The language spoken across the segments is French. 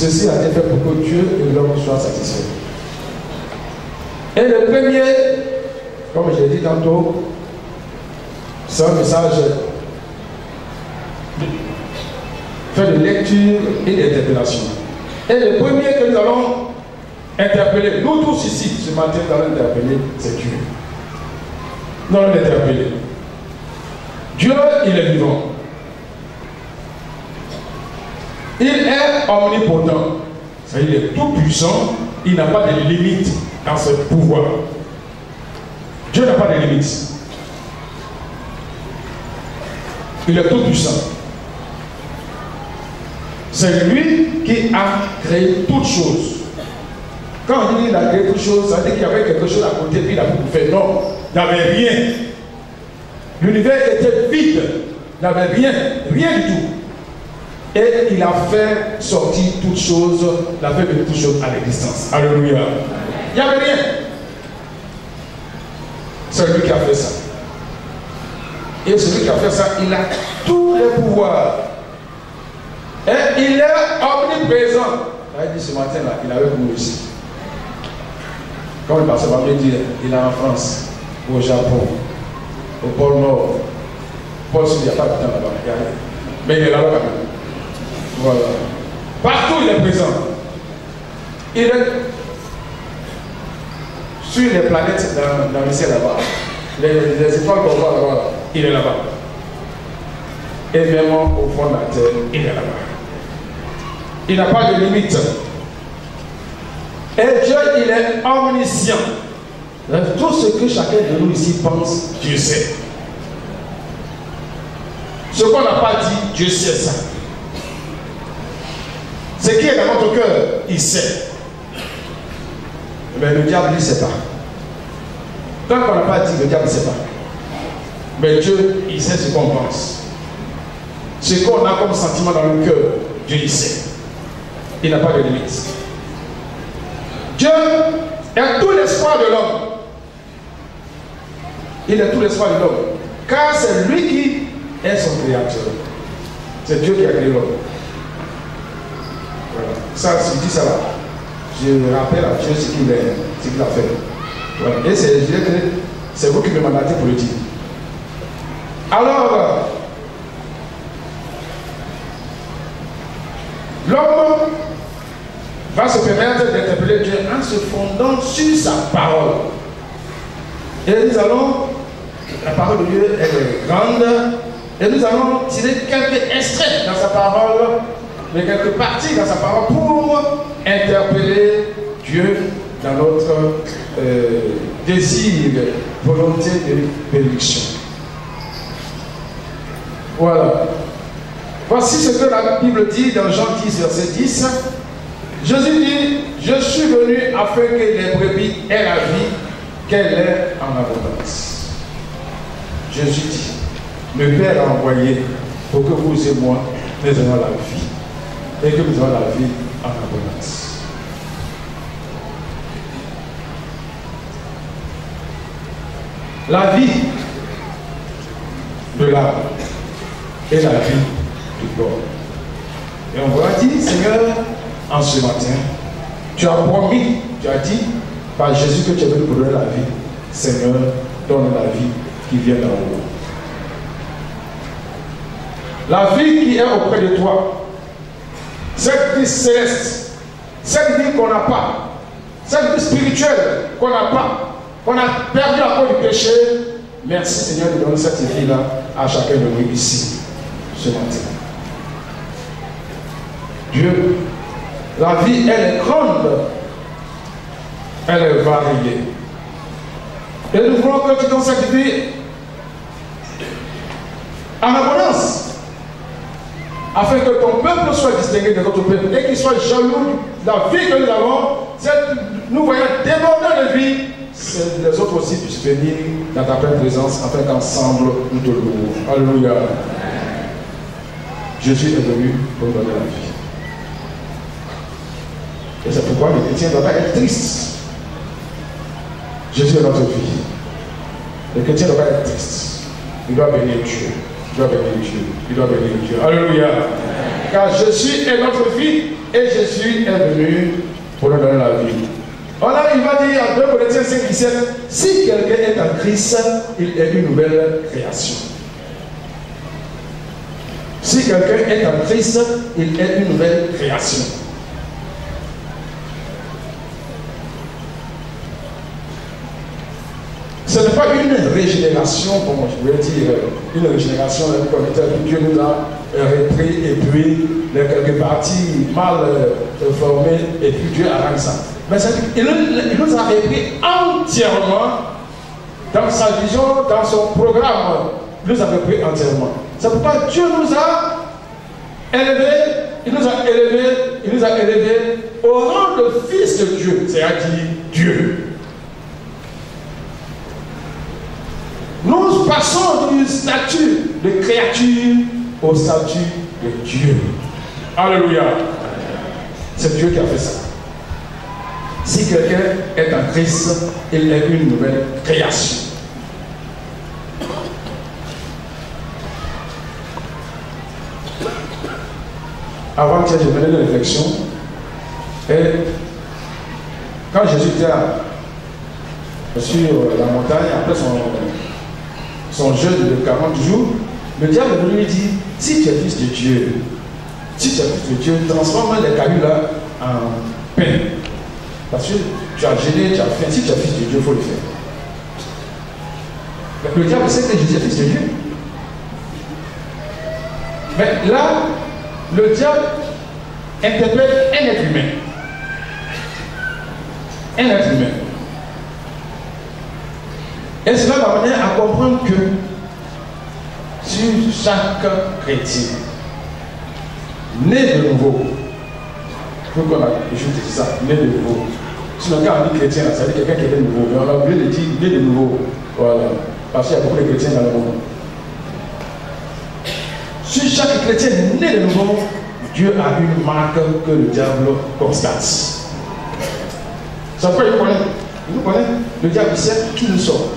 Ceci a été fait pour que Dieu et l'homme soient satisfaits. Et le premier, comme j'ai dit tantôt, c'est un message fait de lecture et d'interpellation. Et le premier que nous allons interpeller, nous tous ici, ce matin, nous allons interpeller, c'est Dieu. Nous allons l'interpeller. Dieu, il est vivant. Il est omnipotent. C'est-à-dire, il est tout puissant. Il n'a pas de limite dans ce pouvoir. Dieu n'a pas de limite. Il est tout puissant. C'est lui qui a créé toutes choses. Quand on dit qu'il a créé toutes choses, ça veut dire qu'il y avait quelque chose à côté, puis il a tout fait. Non, il n'y avait rien. L'univers était vide. Il n'y avait rien, rien du tout. Et il a fait sortir toutes choses, il a fait de toutes choses à l'existence. Alléluia. Il n'y avait rien. C'est lui qui a fait ça. Et celui qui a fait ça, il a tous les pouvoirs. Et il est omniprésent. Il a dit ce matin-là, il est avec nous ici. Comme le pasteur va me dire, il est en France, au Japon, au pôle Nord. Pôle Sud, il n'y a pas de temps là-bas. Mais il est là-bas quand même. Voilà. Partout il est présent. Il est sur les planètes dans le ciel là-bas. Les étoiles qu'on voit là-bas, il est là-bas. Et même au fond de la terre, il est là-bas. Il n'a pas de limite. Et Dieu, il est omniscient. Tout ce que chacun de nous ici pense, Dieu sait. Ce qu'on n'a pas dit, Dieu sait ça. Ce qui est dans notre cœur, il sait. Mais le diable, il ne sait pas. Tant qu'on n'a pas dit, le diable ne sait pas. Mais Dieu, il sait ce qu'on pense. Ce qu'on a comme sentiment dans le cœur, Dieu, il sait. Il n'a pas de limite. Dieu est tout l'espoir de l'homme. Il est tout l'espoir de l'homme. Car c'est lui qui est son créateur. C'est Dieu qui a créé l'homme. Voilà. Ça, si je dis ça là, je rappelle à Dieu ce qu'il a fait. Voilà. Et je dirais que c'est vous qui me mandatez pour le dire. Alors, l'homme va se permettre d'interpeller Dieu en se fondant sur sa parole. Et nous allons, la parole de Dieu elle est grande, et nous allons tirer quelques extraits dans sa parole, mais quelques parties dans sa parole pour interpeller Dieu dans notre désir, volonté de bénédiction. Voilà. Voici ce que la Bible dit dans Jean 10, verset 10. Jésus dit, je suis venu afin que les brebis aient la vie, qu'elle est en abondance. Jésus dit, le Père a envoyé pour que vous et moi, nous ayons la vie. Et que nous ayons la vie en abondance. La vie de l'âme et la vie du corps. Et on va dire, Seigneur, en ce matin, tu as promis, tu as dit par Jésus que tu es venu pour donner la vie. Seigneur, donne la vie qui vient d'en haut. La vie qui est auprès de toi, cette vie céleste, cette vie qu'on n'a pas, cette vie spirituelle qu'on n'a pas, qu'on a perdu à cause du péché. Merci Seigneur de donner cette vie-là à chacun de nous ici, ce matin. Dieu, la vie, elle est grande, elle est variée. Et nous voulons que tu donnes cette vie en abondance, afin que ton peuple soit distingué de notre peuple et qu'il soit jaloux de la vie que nous avons. Nous voyons déborder de vie, les autres aussi puissent venir dans ta pleine présence, afin qu'ensemble nous te louons. Alléluia. Jésus est venu pour nous donner la vie. Et c'est pourquoi le chrétien ne doit pas être triste. Jésus est notre vie. Le chrétien ne doit pas être triste. Il doit bénir Dieu. Il doit bénir Dieu. Il doit bénir Dieu. Alléluia. car Jésus est notre vie et Jésus est venu pour nous donner la vie. Voilà, il va dire en 2 Corinthiens 5, 17, si quelqu'un est en Christ, il est une nouvelle création. Si quelqu'un est en Christ, il est une nouvelle création. Ce n'est pas une régénération, comme je voulais dire, une régénération comme Dieu nous a repris et puis les quelques parties mal formées et puis Dieu arrange ça. Mais il nous a repris entièrement dans sa vision, dans son programme. Il nous a repris entièrement. C'est pourquoi Dieu nous a élevés, il nous a élevés au rang de fils de Dieu, c'est-à-dire Dieu. Nous passons du statut de créature au statut de Dieu. Alléluia. C'est Dieu qui a fait ça. Si quelqu'un est en Christ, il est une nouvelle création. Avant que je menais une réflexion, et quand Jésus était sur la montagne, après son jeûne de 40 jours, le diable est venu lui dire, si tu es fils de Dieu, transforme les cailloux là en pain. Parce que tu as gêné, tu as faim. Si tu es fils de Dieu, il faut le faire. Le diable sait que Jésus est fils de Dieu. Mais là, le diable interpelle un être humain. Un être humain. Et cela va mener à comprendre que sur chaque chrétien, né de nouveau, il faut qu'on a dit ça, né de nouveau. Sinon, quand on dit chrétien, ça veut dire quelqu'un qui est né de nouveau. Mais on a oublié de dire né de nouveau. Voilà. Parce qu'il y a beaucoup de chrétiens dans le monde. Sur chaque chrétien né de nouveau, Dieu a une marque que le diable constate. Ça peut il connaît. Il nous connaît. Le diable sait qui nous sommes.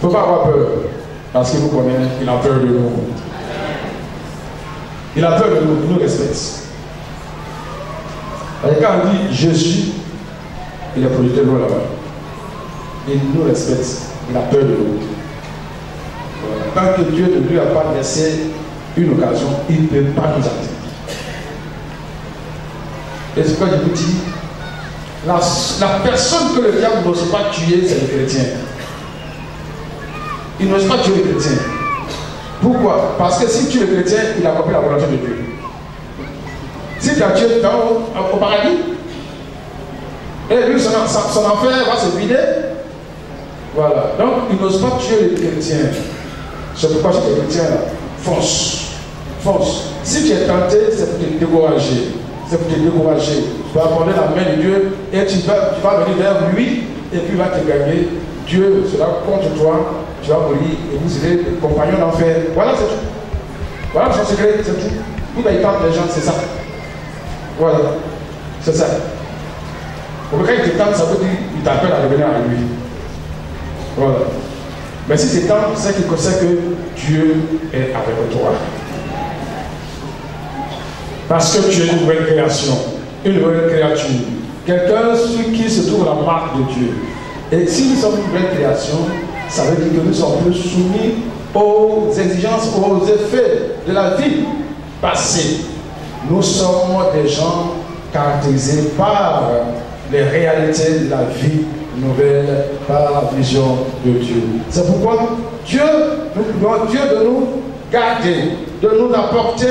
Il ne faut pas avoir peur. Parce qu'il nous connaît, il a peur de nous. Il a peur de nous, il nous respecte. Et quand on dit Jésus, il est projeté loin là-bas. Il nous respecte, il a peur de nous. Voilà. Tant que Dieu ne lui a pas laissé une occasion, il ne peut pas nous atteindre. Et c'est pourquoi je vous dis, la personne que le diable n'ose pas tuer, c'est le chrétien. Il n'ose pas tuer le chrétien. Pourquoi? Parce que si tu es le chrétien, il a compris la volonté de Dieu. Si tu as tué au paradis, et lui, son enfer va se vider. Voilà. Donc, il n'ose pas tuer les chrétiens. C'est pourquoi je dis les chrétiens là, fonce. Fonce. Si tu es tenté, c'est pour te décourager. C'est pour te décourager. Tu vas prendre la main de Dieu et tu vas venir vers lui et puis il va te gagner. Dieu sera contre toi. Tu vas mourir et vous serez des compagnons d'enfer. Voilà, c'est tout. Voilà son secret, c'est tout. Où il tente les gens, c'est ça. Voilà. C'est ça. Pour que quand il te tente, ça veut dire qu'il t'appelle à revenir à lui. Voilà. Mais si tu tentes, c'est qu'il sait que Dieu est avec toi. Parce que tu es une nouvelle création, une nouvelle créature. Quelqu'un sur qui se trouve la marque de Dieu. Et si nous sommes une nouvelle création, ça veut dire que nous sommes plus soumis aux exigences, aux effets de la vie passée. Nous sommes des gens caractérisés par les réalités de la vie nouvelle, par la vision de Dieu. C'est pourquoi Dieu de nous garder, de nous apporter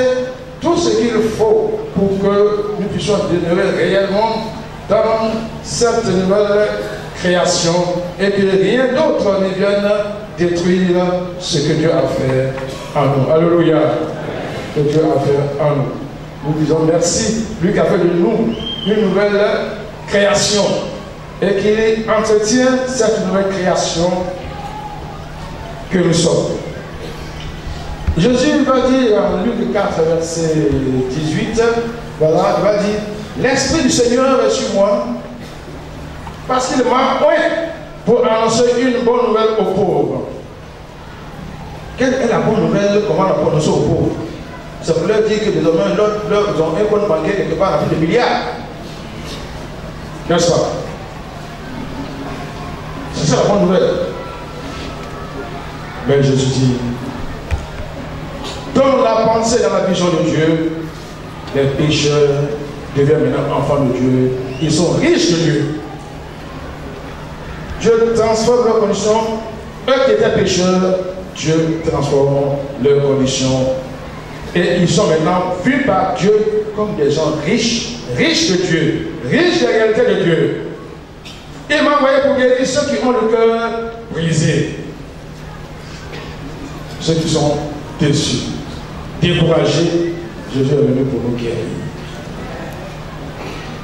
tout ce qu'il faut pour que nous puissions demeurer réellement dans cette nouvelle création et que rien d'autre ne vienne détruire ce que Dieu a fait en nous. Alléluia. Que Dieu a fait en nous. Nous disons merci, lui qui a fait de nous une nouvelle création et qui entretient cette nouvelle création que nous sommes. Jésus va dire en Luc 4, verset 18, voilà, il va dire, l'Esprit du Seigneur est sur moi, parce qu'il m'a oint pour annoncer une bonne nouvelle aux pauvres. Quelle est la bonne nouvelle? Comment la prononcer aux pauvres? c'est pour leur dire que désormais, ils ont un compte bancaire quelque part rempli de milliards. N'est-ce pas? C'est ça la bonne nouvelle. Mais Jésus dit, dans la pensée, dans la vision de Dieu, les pécheurs deviennent maintenant enfants de Dieu. Ils sont riches de Dieu. Dieu transforme leurs conditions. Eux qui étaient pécheurs, Dieu transforme leurs conditions. Et ils sont maintenant vus par Dieu comme des gens riches, riches de Dieu, riches de la réalité de Dieu. Il m'a envoyé pour guérir ceux qui ont le cœur brisé, ceux qui sont déçus, découragés. Jésus est venu pour nous guérir.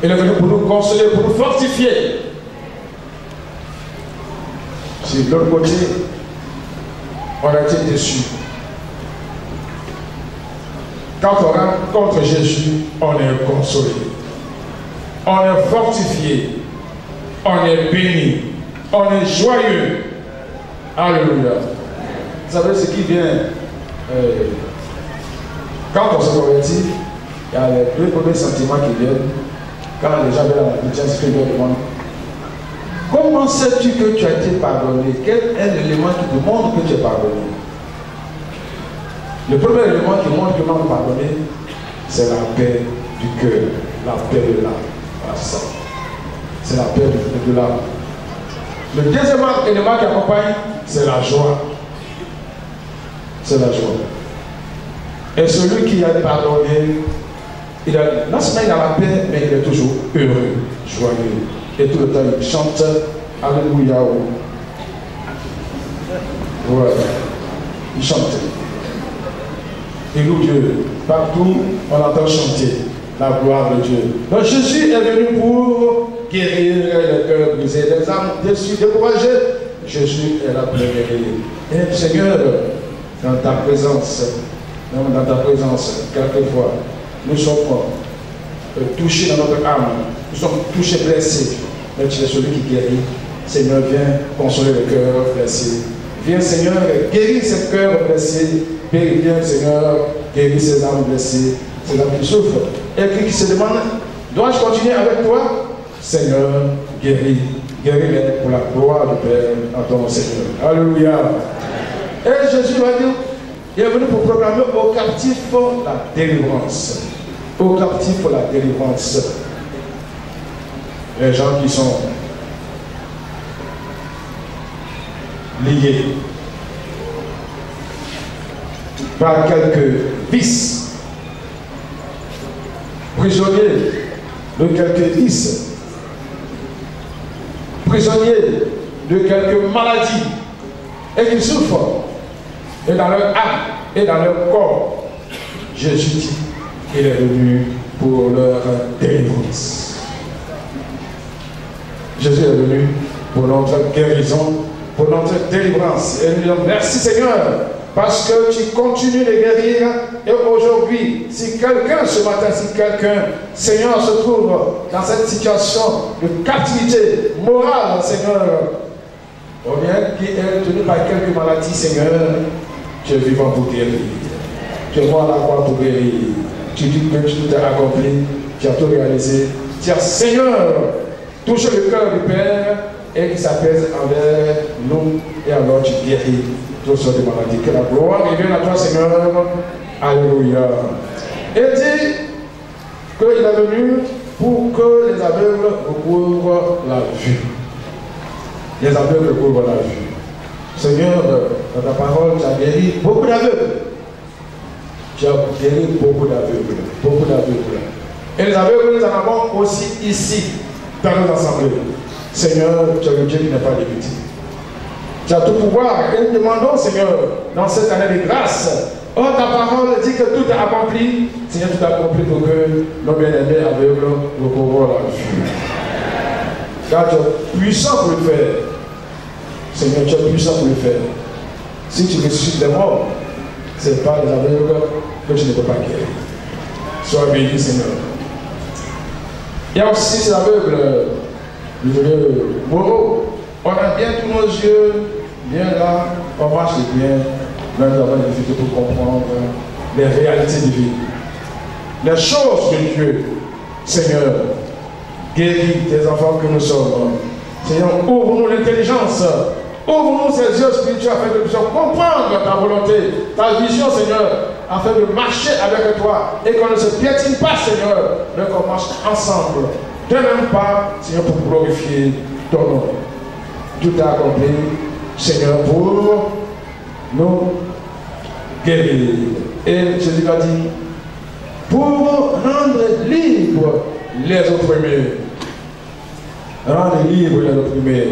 Il est venu pour nous consoler, pour nous fortifier. Si de l'autre côté, on a été déçus. Quand on rencontre Jésus, on est consolé. On est fortifié. On est béni. On est joyeux. Alléluia. Vous savez ce qui vient quand on se convertit, il y a les deux premiers sentiments qui viennent. Quand les gens viennent à la chrétienne, c'est qu'ils leur demandent comment sais-tu que tu as été pardonné? Quel est l'élément qui te montre que tu es pardonné? Le premier élément qui montre que l'on est pardonné, c'est la paix du cœur, la paix de l'âme. Voilà, c'est ça. C'est la paix de l'âme. Le deuxième élément qui accompagne, c'est la joie. C'est la joie. Et celui qui a pardonné, non seulement il a la paix, mais il est toujours heureux, joyeux. Et tout le temps, il chante Alléluia. Ouais. Il chante. Il loue Dieu. Partout, on entend chanter la gloire de Dieu. Donc Jésus est venu pour guérir les cœurs brisés, les âmes déçues, découragées. Jésus est là pour les guérir. Et Seigneur, dans ta présence, quelquefois, nous sommes touchés dans notre âme, nous sommes touchés, blessés. Mais tu es celui qui guérit. Seigneur, viens consoler le cœur blessé. Viens, Seigneur, guéris ces cœurs blessés. Viens, Seigneur, guéris ces âmes blessées, ces âmes qui souffrent. Et qui se demandent, dois-je continuer avec toi? Seigneur, guéris-les pour la gloire du Père en ton Seigneur. Alléluia. Et Jésus va dire, il est venu pour proclamer aux captifs la délivrance. Aux captifs la délivrance. Les gens qui sont liés par quelques vices, prisonniers de quelques vices, prisonniers de quelques maladies, et qui souffrent, et dans leur âme, et dans leur corps. Jésus dit, il est venu pour leur délivrance. Jésus est venu pour notre guérison, pour notre délivrance. Et nous disons merci Seigneur, parce que tu continues de guérir. Et aujourd'hui, si quelqu'un ce matin, si quelqu'un, Seigneur, se trouve dans cette situation de captivité morale, Seigneur, ou bien qui est tenu par quelques maladies, Seigneur, tu es vivant pour guérir. Tu es mort à la croix pour guérir. Tu dis que tout est accompli, tu as tout réalisé. Tu as, Seigneur, touché le cœur du Père et qui s'apaise envers nous, et alors tu guéris toutes sortes de maladies. Que la gloire revienne à toi, Seigneur. Alléluia. Et dit qu'il est venu pour que les aveugles recouvrent la vue. Les aveugles recouvrent la vue. Seigneur, dans ta parole, tu as guéri beaucoup d'aveugles. Tu as guéri beaucoup d'aveugles. Beaucoup d'aveugles. Et les aveugles, nous en avons aussi ici, dans nos assemblées. Seigneur, tu es le Dieu qui n'est pas limité. Tu as tout pouvoir. Et nous demandons, Seigneur, dans cette année de grâce, oh, ta parole dit que tout est accompli. Seigneur, tout est accompli pour que nos bien-aimés aveugles recouvrent la vue. Car tu es puissant pour le faire. Seigneur, tu es puissant pour le faire. Si tu ressuscites les morts, ce n'est pas les aveugles que tu ne peux pas guérir. Sois béni, Seigneur. Il y a aussi ces aveugles, le moraux. On a bien tous nos yeux, bien là, on marche bien, mais nous avons des difficultés pour comprendre les réalités divines. Les choses de Dieu, Seigneur, guéris tes enfants que nous sommes. Seigneur, ouvre-nous l'intelligence, ouvre-nous ces yeux spirituels afin de puissions comprendre ta volonté, ta vision, Seigneur, afin de marcher avec toi et qu'on ne se piétine pas, Seigneur, mais qu'on marche ensemble, de même pas, Seigneur, pour glorifier ton nom. Tout est accompli, Seigneur, pour nous guérir. Et Jésus a dit, pour rendre libres les opprimés. Rendre libres les opprimés.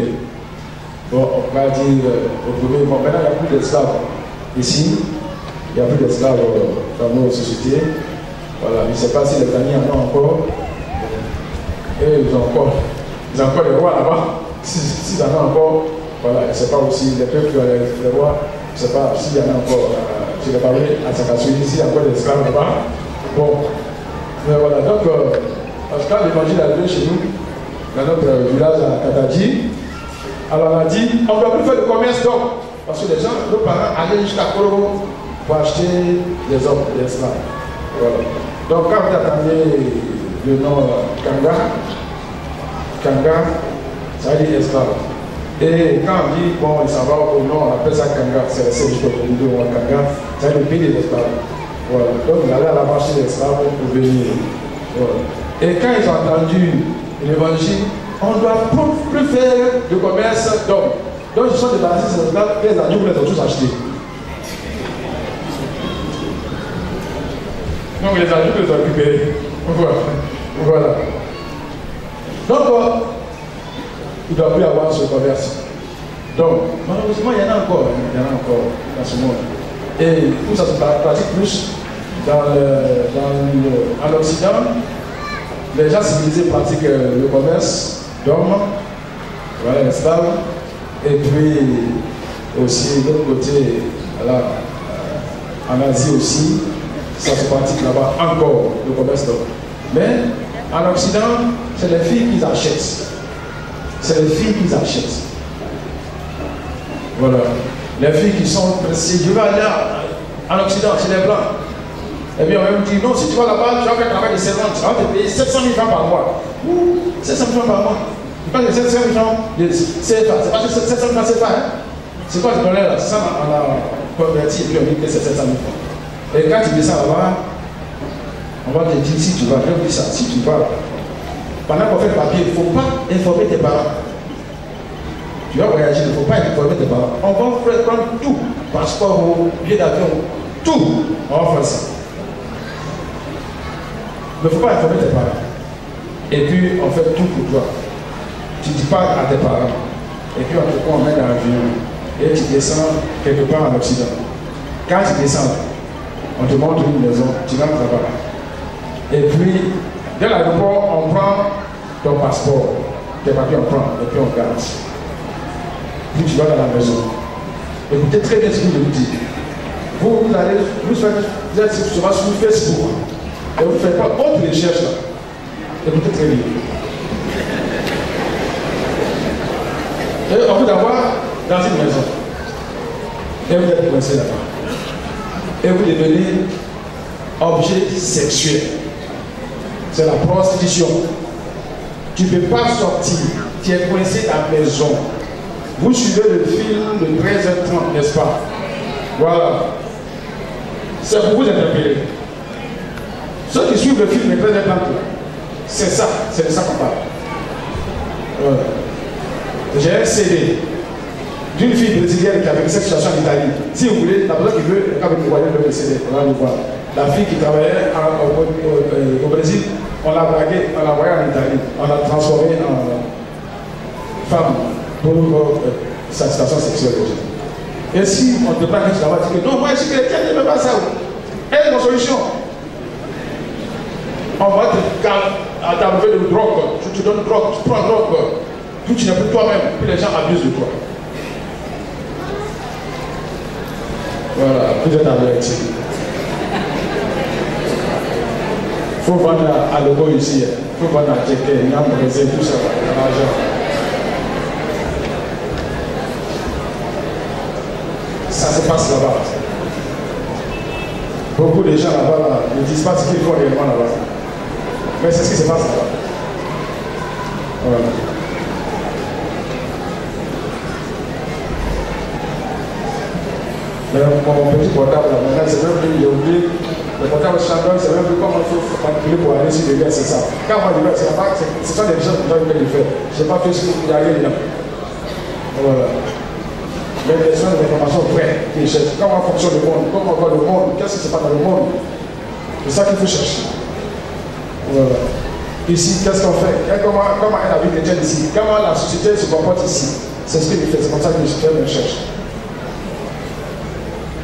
Bon, on va dire opprimés. Bon, maintenant, il n'y a plus d'esclaves ici. Il n'y a plus d'esclaves dans nos sociétés. Voilà, je ne sais pas si les amis en ont encore. Et ils ont encore les rois là-bas. S'ils en ont encore, voilà, je ne sais pas aussi les peuples, les rois, je ne sais pas s'il y en a encore. Je l'ai parlé à Sakasui, ici, il y a encore des esclaves là-bas. Bon, mais voilà, donc, parce que quand l'évangile est arrivé chez nous, dans notre village à Katadji, alors on a dit, on ne doit plus faire de commerce d'hommes, parce que les gens, nos parents allaient jusqu'à Koro pour acheter des hommes, des esclaves. Voilà. Donc quand vous attendez le nom Kanga, ça veut dire esclave. Et quand on dit, bon, il s'en va au nom, on appelle ça Kanga, c'est le siège de Kanga, ça veut dire le pays des esclaves. Voilà. Donc ils allaient à la marche des esclaves pour venir. Voilà. Et quand ils ont entendu l'évangile, on ne doit plus faire de commerce d'hommes. Donc ils sont débarrassés des esclaves, les adultes les ont tous achetés. Donc les adultes les ont récupérés. Voilà. Donc, il ne doit plus y avoir ce commerce. Donc, malheureusement, il y en a encore dans ce monde. Et tout ça se pratique plus en Occident. Les gens civilisés pratiquent le commerce d'hommes, voilà, les esclaves. Et puis, aussi, de l'autre côté, là, en Asie aussi, ça se pratique là-bas encore, le commerce d'hommes. Mais en Occident, c'est les filles qui achètent. C'est les filles qui achètent. Voilà. Les filles qui sont pressées. Je vais aller en Occident, chez les Blancs. Et bien, on va me dire, non, si tu vas là-bas, tu vas faire un travail de servante, tu vas te payer 700 000 francs par mois. 700 000 francs par mois. Tu parles de 700 000 francs de CFA. C'est pas 700 000 francs CFA, hein? C'est quoi tu connais là? Ça, on a converti et puis on dit que c'est 700 000 francs. Et quand tu descends là-bas, on va te dire, si tu vas, je dis ça, si tu vas, pendant qu'on fait le papier, il ne faut pas informer tes parents. Tu vas voyager, il ne faut pas informer tes parents. On va prendre tout, passeport, billet d'avion, tout. On va faire ça. Il ne faut pas informer tes parents. Et puis, on fait tout pour toi. Tu dis pas à tes parents. Et puis, on te prend, on met dans l'avion. Et tu descends quelque part en Occident. Quand tu descends, on te montre une maison, tu rentres là-bas. Et puis, dès l'aéroport, on prend ton passeport, tes papiers, on prend, et puis on garde. Puis tu vas dans la maison. Écoutez très bien ce que je vous dis. Vous allez, vous êtes sur Facebook, et vous ne faites pas autre recherche là. Écoutez très bien. Et on vous envoie dans une maison. Et vous êtes coincé là-bas. Et vous devenez objet sexuel. C'est la prostitution. Tu ne peux pas sortir. Tu es coincé dans la maison. Vous suivez le film de 13h30, n'est-ce pas? Voilà. C'est pour vous interpeller. Ceux qui suivent le film de 13h30, c'est ça. C'est de ça qu'on parle. Voilà. J'ai un CD d'une fille brésilienne qui avait cette situation en Italie. Si vous voulez, la personne qui veut, quand vous voyez le CD, on va le voir. La fille qui travaillait au Brésil, on l'a braguée, on l'a envoyée en Italie. On l'a transformée en femme pour sa situation sexuelle. Et si on te braque, tu vas dire que non, moi je suis chrétien, je ne veux pas ça. Et la solution, on va t'enlever de drogue. Tu te donnes drogue, tu prends drogue. Puis tu n'es plus toi-même, puis les gens abusent de toi. Voilà, vous êtes avertis. Il faut vendre à Logo ici, il faut vendre à Tchèque, Niam, Brésil, tout ça, l'argent. Ça se passe là-bas. Beaucoup de gens là-bas ne disent pas ce qu'ils font réellement là-bas. Mais c'est ce qui se passe là-bas. Voilà. Mais mon petit portable, là, maintenant, c'est même plus, j'ai oublié. Le portable Chandon, c'est même plus comment il faut manipuler pour aller sur les liens, c'est ça. Quand moi je vais, ce sont des choses que je vais faire. Je n'ai pas fait ce qu'il y a rien dedans. Voilà. Mais des choses d'informations vraies qui cherchent. Comment fonctionne le monde, comment on voit le monde, qu'est-ce qui se passe dans le monde. C'est ça qu'il faut chercher. Voilà. Ici, qu'est-ce qu'on fait? Comment est la vie chrétienne ici? Comment la société se comporte ici? C'est ce qu'il fait, c'est comme ça que je cherche.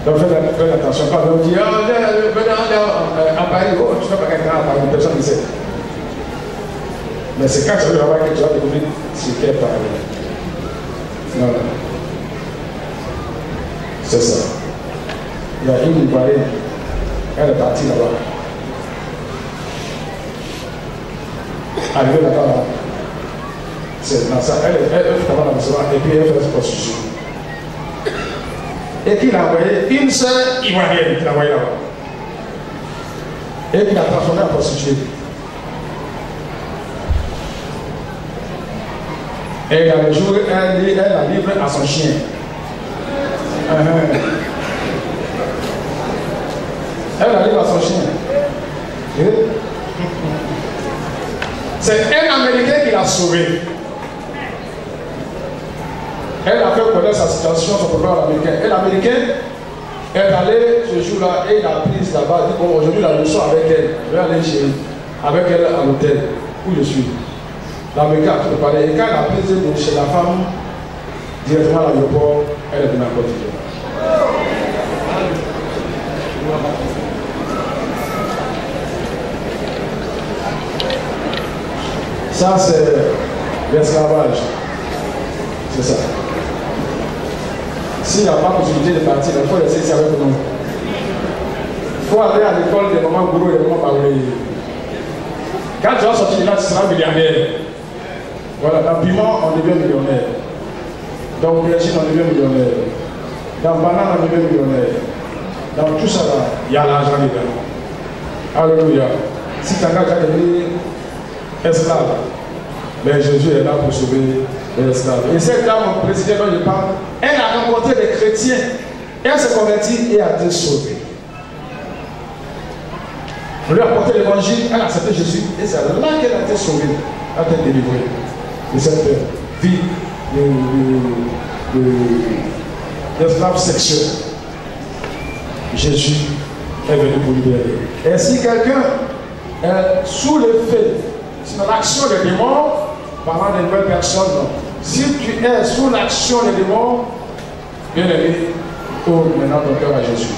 Donc faites attention, quand on dit à Paris, oh, tu ne fais pas quelqu'un à Paris, personne ne sait. Mais c'est quand tu vas là-bas que tu vas découvrir ce qu'est Paris. Non, non. C'est ça. Il y a une Ivoirienne, elle est partie là-bas. Arrivée là-bas, c'est dans ça, elle est là-bas dans le salon, et puis elle fait sa prostitution. Et qu'il a envoyé une seule Ivoirienne qu'il a envoyée là-bas. Et qu'il a transformé en prostituée. Et il y a le jour, elle la livre à son chien. Elle la livre à son chien. C'est un Américain qui l'a sauvé. Elle a fait connaître sa situation, son problème à l'Américain. Et l'Américain est allé ce jour-là et il a pris là-bas. Il dit bon, aujourd'hui la leçon avec elle. Je vais aller avec elle à l'hôtel où je suis. L'Américain a tout parlé. Et quand elle a pris chez la femme, directement à l'aéroport, elle est venue à Côte d'Ivoire. Ça, c'est l'esclavage. C'est ça. S'il n'y a pas possibilité de partir, il faut laisser ça avec nous. Il faut aller à l'école des moments gourous et des moments baoulés. Quand tu vas sortir de là, tu seras millionnaire. Voilà, dans piment, on devient millionnaire. Dans aubergine, on devient millionnaire. Dans banane, on devient millionnaire. Dans tout ça là, il y a l'argent dedans. Alléluia. Si tu engages à devenir esclave, mais Jésus est là pour sauver les esclaves. Et cette dame, le président dont je parle, elle a rencontré des chrétiens. Elle s'est convertie et a été sauvée. On lui a apporté l'évangile, elle a accepté Jésus et c'est là qu'elle a été sauvée, a été délivrée de cette vie d'esclave sexuel. Jésus est venu pour libérer. Et si quelqu'un est sous l'effet, c'est l'action des démons, parlant de nouvelles personnes, si tu es sous l'action des démons, bien aimé, ouvre maintenant ton cœur à Jésus.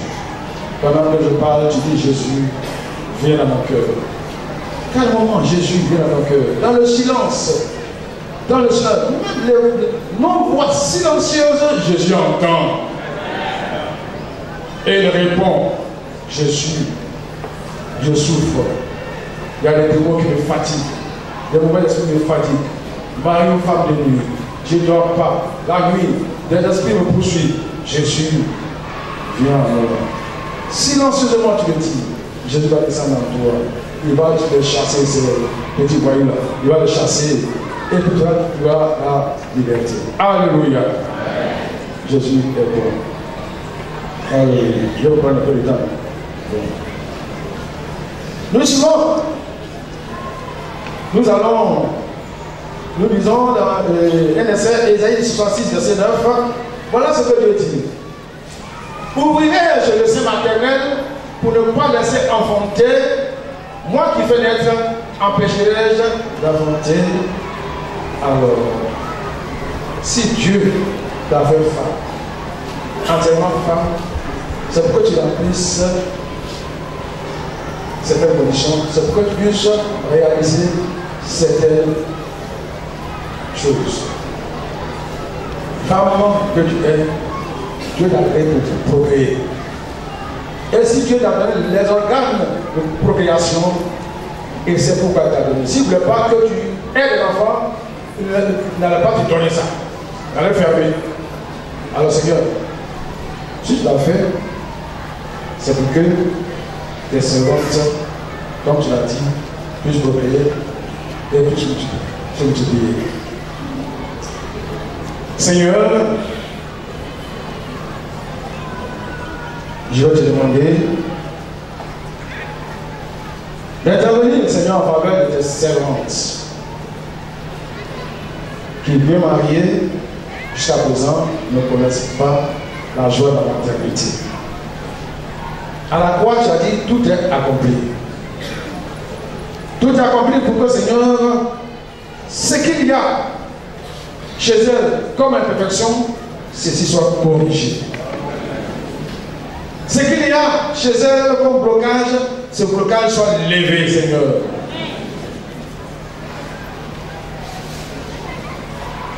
Pendant que je parle, tu dis Jésus, viens dans mon cœur. Quel moment Jésus vient dans mon cœur? Dans le silence. Dans le silence. Même les non-voix silencieuses, Jésus entend. Et il répond, Jésus, je souffre. Il y a des démons qui me fatiguent. Des mauvais esprits me fatiguent. Marie, femme de nuit, je ne dors pas. La nuit, des esprits me poursuivent. Jésus, viens en moi. Silencieusement, tu le dis. Jésus va descendre en toi. Il va te chasser ces petits voyous-là. Il va les chasser. Et puis toi, tu as la liberté. Alléluia. Jésus est bon. Alléluia. Je vais vous prendre un peu de temps. Nous suivons. Nous allons, nous lisons dans un essai, Ésaïe 66, verset 9. Voilà ce que Dieu dit. Ouvrirai-je le sein maternel pour ne pas laisser enfanter, moi qui fais naître, empêcherai-je d'enfanter? Alors, si Dieu t'a fait femme, entièrement femme, c'est pour que tu remplisses certaines conditions, c'est pour que tu puisses réaliser certaines choses. Femme que tu es, Dieu t'a créé pour procréer. Et si Dieu t'a donné les organes de procréation, et c'est pourquoi il t'a donné. S'il ne voulait pas que tu aies des enfants, il n'allait pas te donner ça. Il allait fermer. Alors Seigneur, si tu l'as fait, c'est pour que tes servantes, comme tu l'as dit, puissent obéir et puissent multiplier. Seigneur, je vais te demander d'intervenir, Seigneur, en faveur de tes servantes qui, bien mariées, jusqu'à présent, ne connaissent pas la joie de la maternité. À la croix, tu as dit, tout est accompli. Tout est accompli pour que, Seigneur, ce qu'il y a chez elle comme imperfection, ceci soit corrigé. Ce qu'il y a chez elle comme blocage, ce blocage soit levé, Seigneur.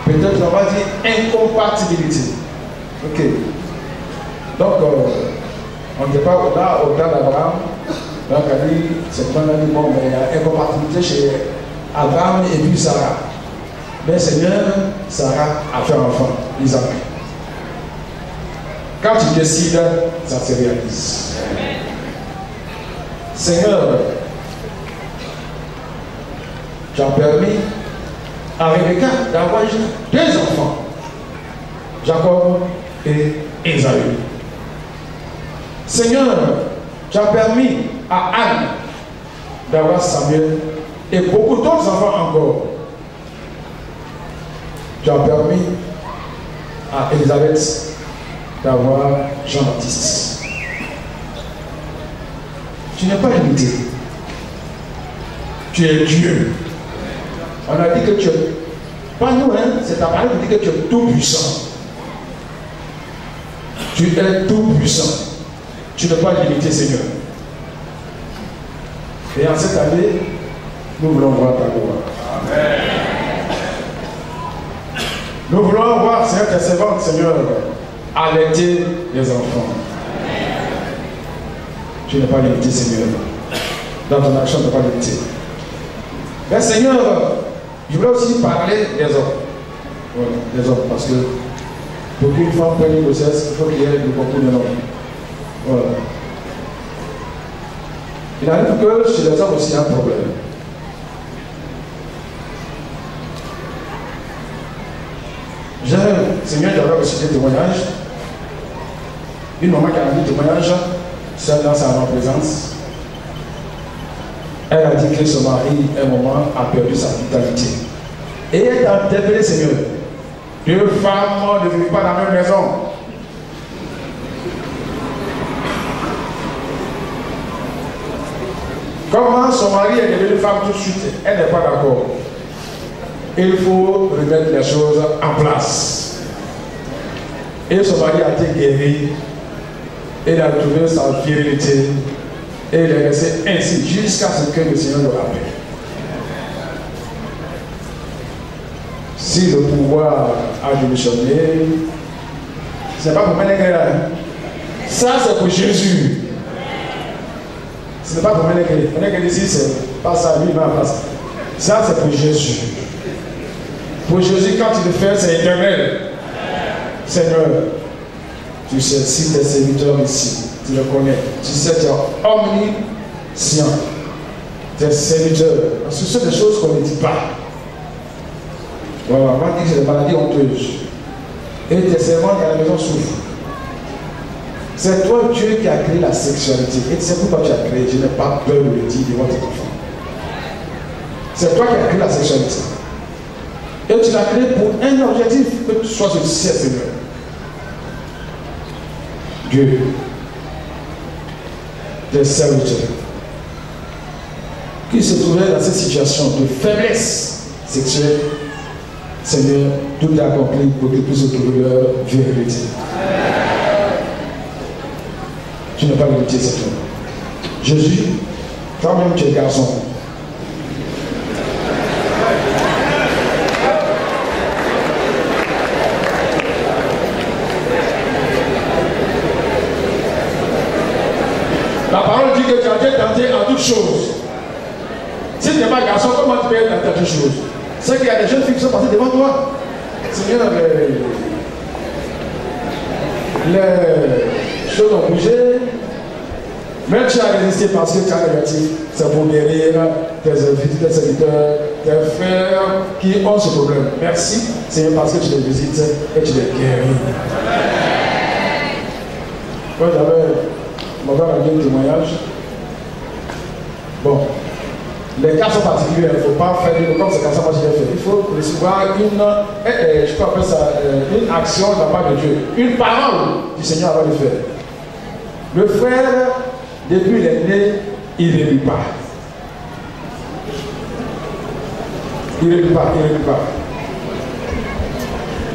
Peut-être on va dire incompatibilité. Ok. Donc, on n'est pas au-delà d'Abraham. Donc, elle dit, c'est pas dit, bon, mais il y a incompatibilité chez Abraham et puis Sarah. Mais Seigneur, Sarah a fait un enfant, Isaac. Quand tu décides, ça se réalise. Seigneur, tu as permis à Rebecca d'avoir deux enfants, Jacob et Esaü. Seigneur, tu as permis à Anne d'avoir Samuel et beaucoup d'autres enfants encore. Tu as permis à Élisabeth d'avoir Jean-Baptiste. Tu n'es pas limité. Tu es Dieu. On a dit que tu es, pas nous, hein, c'est ta parole qui dit que tu es tout puissant. Tu es tout puissant. Tu n'es pas limité, Seigneur. Et en cette année, nous voulons voir ta gloire. Amen. Nous voulons voir, Seigneur, tes servantes, Seigneur, allaiter les enfants. Tu n'es pas limité, Seigneur. Dans ton action, tu n'es pas limité. Mais Seigneur, je voulais aussi parler des hommes. Voilà, des hommes, parce que pour qu'une femme prenne une grossesse, il faut qu'il y ait le concours d'un homme. Voilà. Il arrive que chez les hommes aussi, il y a un problème. Seigneur, j'avais reçu des témoignages. Une maman qui a rendu témoignage, celle dans sa présence. Elle a dit que son mari, à un moment, a perdu sa vitalité. Et elle a interpellé, Seigneur. Deux femmes ne vivent pas dans la même maison. Comment son mari est devenu femme tout de suite? Elle n'est pas d'accord. Il faut remettre les choses en place. Et son mari a été guéri. Il a retrouvé sa virilité. Et il est resté ainsi jusqu'à ce que le Seigneur le rappelle. Si le pouvoir a démissionné, ce n'est pas pour Ménégré là. Ça, c'est pour Jésus. Ce n'est pas pour Ménégré. Ménégré ici, c'est pas ça, lui, il met en place. Ça, c'est pour Jésus. Pour Jésus, quand tu le fais, c'est éternel. Seigneur, tu sais, si tes serviteurs ici, tu le connais, tu sais, tu es omniscient. Tes serviteurs, parce que ce sont des choses qu'on ne dit pas. Voilà, on va dire que c'est des maladies honteuses. Et tes servants à la maison souffrent. C'est toi, Dieu, qui a créé la sexualité. Et c'est pourquoi tu as créé. Je n'ai pas peur de le dire devant tes enfants. C'est toi qui as créé la sexualité. Et tu l'as créé pour un objectif, que tu sois sur le ciel, Seigneur. Dieu, des serviteurs qui se trouvaient dans cette situation de faiblesse sexuelle, Seigneur, tout est accompli pour qu'ils puissent trouver leur vérité. Tu n'es pas limité, Seigneur. Jésus, toi-même tu es garçon. La parole dit que tu as été tenté en toutes choses. Si tu n'es pas garçon, comment tu peux être dans toutes choses? C'est qu'il y a des jeunes filles qui sont passées devant toi. Seigneur, les choses ont bougé. Mais tu as résisté parce que tu as négatif. C'est pour guérir tes invités, tes serviteurs, tes frères qui ont ce problème. Merci, Seigneur, parce que tu les visites et tu les guéris. Moi, on va rendre un témoignage. Bon, les cas sont particuliers, il ne faut pas faire comme c'est comme ça, moi je l'ai fait. Il faut recevoir je peux appeler ça une action de la part de Dieu, une parole du Seigneur avant de faire. Le frère, depuis il est né, il ne lit pas. Il ne lit pas.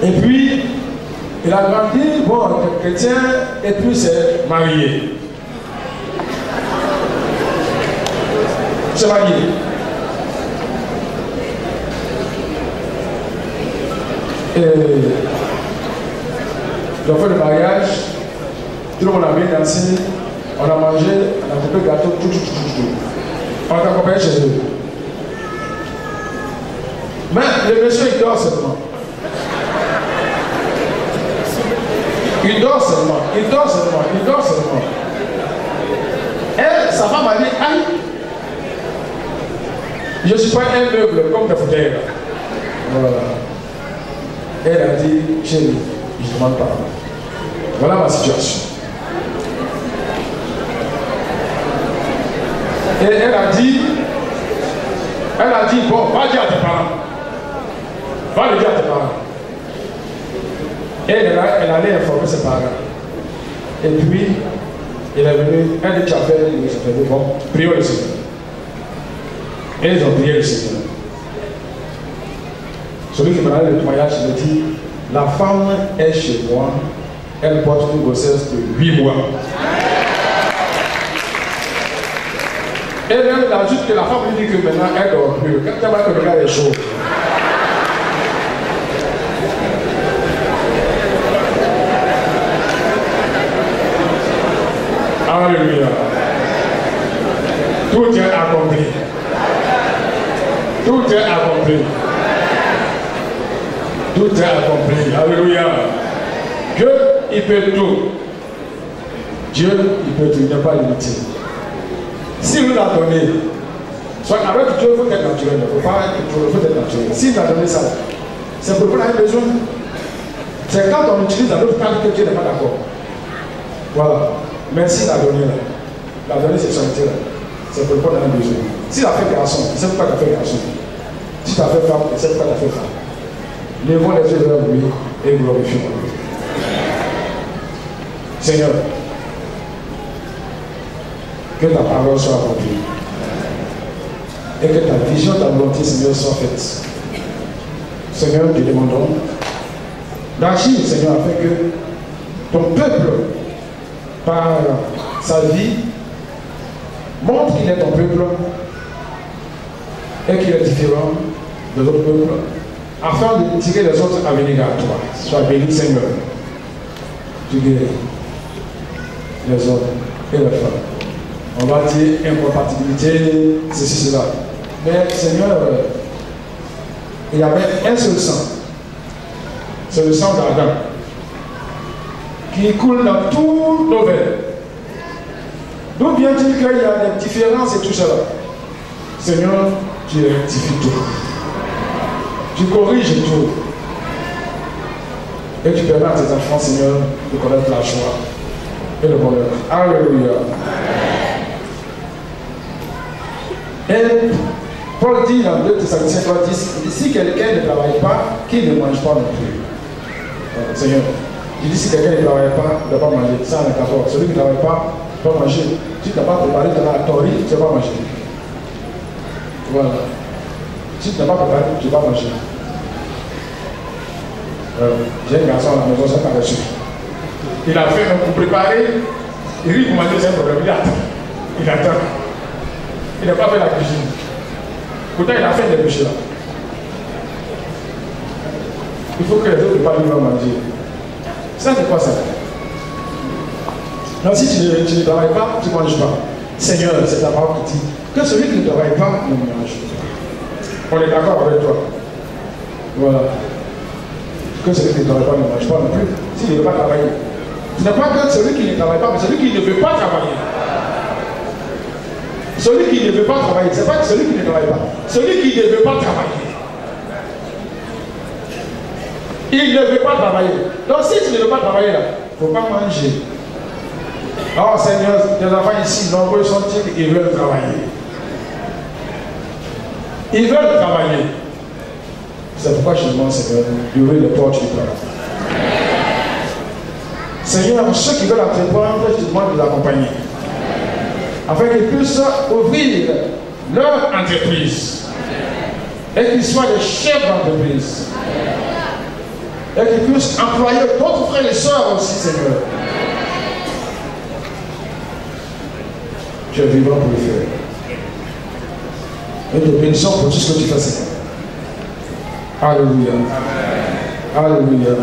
Et puis, il a grandi, bon, chrétien, et puis c'est marié. C'est marié. Et j'ai fait le mariage, tout le monde a bien dansé, on a mangé, on a coupé le gâteau, tout. On a accompagné chez eux. Mais le monsieur il dort seulement. Il dort seulement. Elle, sa femme a dit, aïe, je ne suis pas un meuble comme des fauteuils. Voilà. Elle a dit, chérie, je ne demande pas. Voilà ma situation. Et elle a dit, bon, va dire à tes parents. Va le dire à tes parents. Et elle allait informer ses parents. Et puis, il est venu, un de chapelles, il s'est dit, bon, prions le Seigneur. Et ils ont prié le Seigneur. Celui qui m'a donné le témoignage, il me dit, la femme est chez moi, elle porte une grossesse de 8 mois. Et même il ajoute que la femme lui dit que maintenant elle dort plus. Quand elle voit que le gars est chaud. Alléluia. Tout est accompli. Tout est accompli. Tout est accompli. Alléluia. Dieu, il peut tout. Dieu, il peut tout. Il n'est pas limité. S'il nous l'a donné, soit avec Dieu, il faut être naturel. Il ne faut pas être naturel. S'il nous a donné ça, c'est pour qu'on ait besoin. C'est quand on utilise dans l'autre cadre que Dieu n'est pas d'accord. Voilà. Mais s'il l'a donné là, la donné sexualité là, c'est pour qu'on ait besoin. S'il a fait garçon, il ne sait pas qu'il a fait garçon. Si tu as fait femme, il ne sait pas qu'il a fait femme. Lèvons les yeux vers lui et glorifions-le. Seigneur, que ta parole soit accomplie et que ta vision, ta volonté, Seigneur, soit faite. Seigneur, te demandons d'agir, Seigneur, afin que ton peuple, par sa vie, montre qu'il est ton peuple et qu'il est différent des autres peuples, afin de tirer les autres à venir à toi. Sois béni, Seigneur. Tu guéris les hommes et les femmes. On va dire incompatibilité, ceci, cela. Mais Seigneur, il y avait un seul sang. C'est le sang d'Adam qui coule dans toutes nos veines. D'où vient-il qu'il y a des différences et tout cela? Seigneur, tu rectifies tout. Tu corriges tout. Et tu permets à tes enfants, Seigneur, de connaître la joie et le bonheur. Alléluia. Et Paul dit dans 2 Thessaloniciens 3:10, si quelqu'un ne travaille pas, qu'il ne mange pas non plus. Seigneur, il dit si quelqu'un ne travaille pas, il ne doit pas manger. Ça, on est d'accord. Celui qui ne travaille pas, il doit manger. Si tu n'as pas préparé ta tori, tu ne vas pas manger. Voilà. Si tu n'as pas préparé, tu ne vas pas manger. J'ai un garçon à la maison, c'est pas reçu. Il a fait pour préparer, il rit pour manger, c'est un problème. Il attend. Il attend. Il n'a pas fait la cuisine. Pourtant, il a fait des péchés là. Il faut que les autres ne pas lui manger. Ça, c'est quoi ça? Donc, si tu ne travailles pas, tu ne manges pas. Seigneur, c'est ta parole qui dit que celui qui ne travaille pas ne mange pas. On est d'accord avec toi. Voilà. Que celui qui ne travaille pas ne mange pas non plus. S'il ne veut pas travailler. Ce n'est pas que celui qui ne travaille pas, mais celui qui ne veut pas travailler. Celui qui ne veut pas travailler, ce n'est pas celui qui ne travaille pas. Celui qui ne veut pas travailler. Il ne veut pas travailler. Donc si tu ne veux pas travailler là, il ne faut pas manger. Oh Seigneur, les enfants ici, nombreux sont-ils, ils veulent travailler. Ils veulent travailler. C'est pourquoi je demande, Seigneur, d'ouvrir les portes du travail. Seigneur, ceux qui veulent entreprendre, je te demande de les accompagner. Afin qu'ils puissent ouvrir leur entreprise. Et qu'ils soient des chefs d'entreprise. Et qu'ils puissent employer d'autres frères et sœurs aussi, Seigneur. Tu es vivant pour le faire. Et te bénissons pour tout ce que tu fais, Seigneur. Alléluia. Alléluia.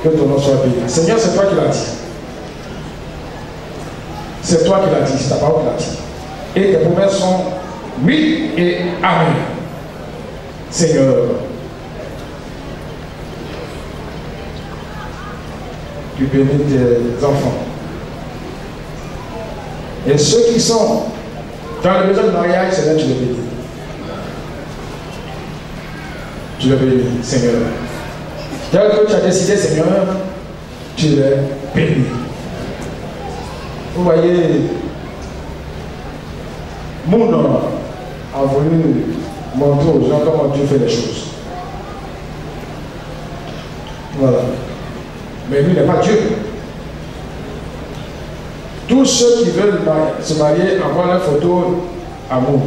Que ton nom soit béni. Seigneur, c'est toi qui l'as dit. C'est toi qui l'as dit, c'est ta parole qui l'a dit. Et tes promesses sont oui et amen. Seigneur. Tu bénis tes enfants. Et ceux qui sont dans le besoin de mariage, c'est là que tu les bénis. Tu les bénis, Seigneur. Tel que tu as décidé, Seigneur, tu les bénis. Vous voyez, mon nom a voulu montrer aux gens comment Dieu fait les choses. Voilà. Mais lui n'est pas Dieu. Tous ceux qui veulent se marier envoient leur photo amour,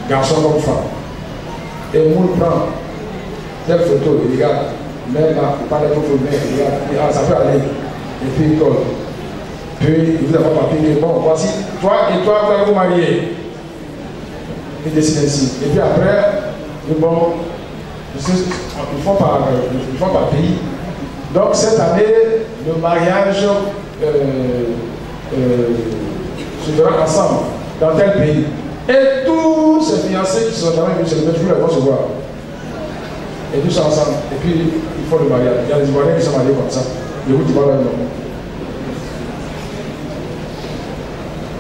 garçon comme femme. Et Moule prend telle photo, il regarde, mais là, pas de photo, mais il regarde, ça peut aller. Et puis il colle. Puis il vous a pas papier, bon, voici, toi et toi, vous allez vous marier. Il décide ainsi. Et puis après, bon, ils font par pays. Donc cette année, le mariage se fera ensemble dans tel pays. Et tous ces fiancés qui sont dans le pays, ils vont se voir. Et tous ensemble. Et puis ils font le mariage. Il y a des Ivoiriens qui sont mariés comme ça. Et vous, tu vois leur nom.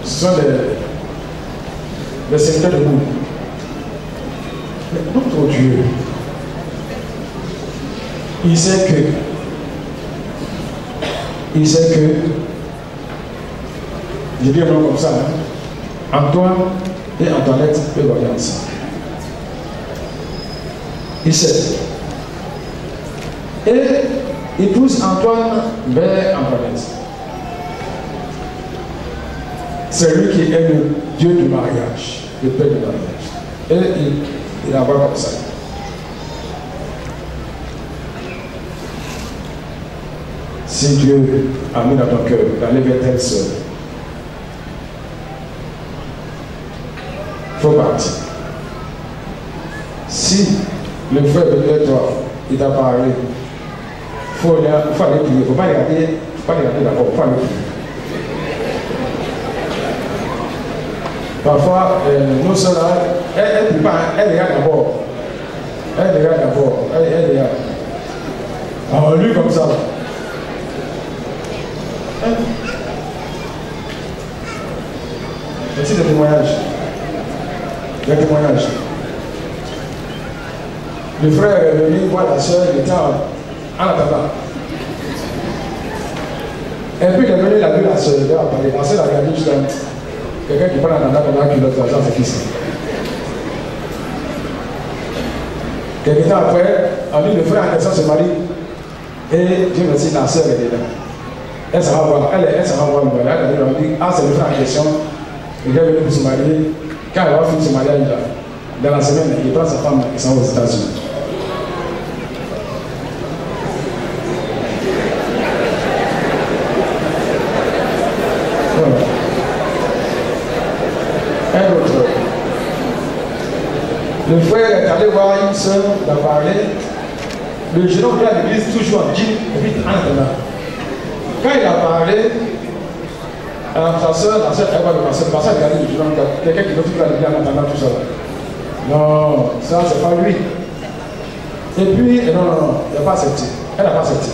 Ce sont les secteurs de nous. Mais notre Dieu, il sait que je dis un nom comme ça, hein, Antoine et Antoinette peuvent aller ensemble. Il sait. Et il pousse Antoine vers Antoinette. C'est lui qui est le Dieu du mariage, le Père du mariage. Et il la voit comme ça. Si Dieu a mis dans ton cœur d'aller vers telle sœur, il faut partir. Si le frère est venu vers toi, il t'a parlé, il faut aller prier. Il ne faut pas regarder d'abord, il faut aller prier. Parfois, nos soeurs là, elles ne prient pas, elles regardent d'abord. Elles regardent d'abord, elles regardent. Alors lui comme ça. Merci des témoignages. Les témoignages. Le frère est venu voir la soeur, il était en attendant. Et puis il est venu, il a vu la soeur, il a parlé. La soeur a regardé juste là. Quelqu'un qui parle en attendant pendant qu'il a l'argent, c'est qui c'est? Quelques temps après, on dit le frère en question se marie. Et Dieu merci, la soeur est dedans. Elle s'en va voir, elle s'en va voir le mariage. Elle dit, ah, c'est le frère en question. Il est venu pour se marier. Quand elle va finir ce mariage là, dans la semaine, il prend sa femme et s'en va aux États-Unis. Voilà. Un autre. Le frère est allé voir une soeur, il a parlé. Le jeune homme vient à l'église toujours en jean et puis en attendant. Quand il a parlé, sa soeur, la soeur, elle va le passer. Le pasteur a regardé le jeune homme, quelqu'un qui veut tout à l'église en attendant tout ça. Non, ça c'est pas lui. Et puis, non, il n'a pas accepté. Elle n'a pas accepté.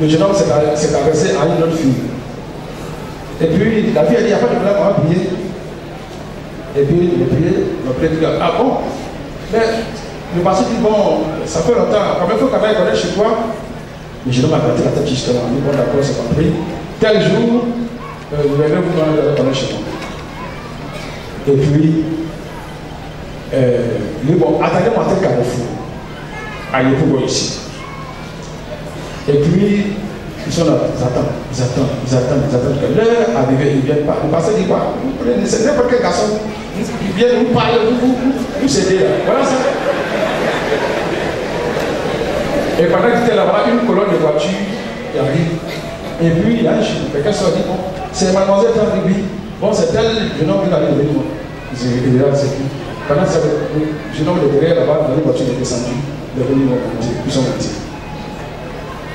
Le jeune homme s'est adressé à une autre fille. Et puis la fille a dit, il n'y a pas de problème, on va prier. Et puis il a prié, le prêtre dit, ah bon? Mais le pasteur dit, bon, ça fait longtemps, quand même, il faut quand même connaître chez toi. Mais je dois m'arrêter la tête justement. Bon, d'accord, c'est compris. Tel jour, je vais vous connaître chez moi. Et puis, bon, attendez-moi tel carrefour. Allez, pour ici. Et puis, ils sont là, ils attendent que l'heure arrive, ils ne viennent pas. Le pasteur dit quoi? Vous prenez, c'est n'importe quel garçon, ils viennent vous parler, vous aider là. Voilà ça. Et pendant qu'il était là-bas, une colonne de voitures arrive. Et puis, il y a un chien, quelqu'un se dit, bon, c'est mademoiselle Tanribi. Bon, c'est elle, je n'ai pas de venir. Il est là, c'est qui? Pendant ce jeune homme de derrière là-bas, dans les voitures, il est descendu. Il est venu, ils sont partis.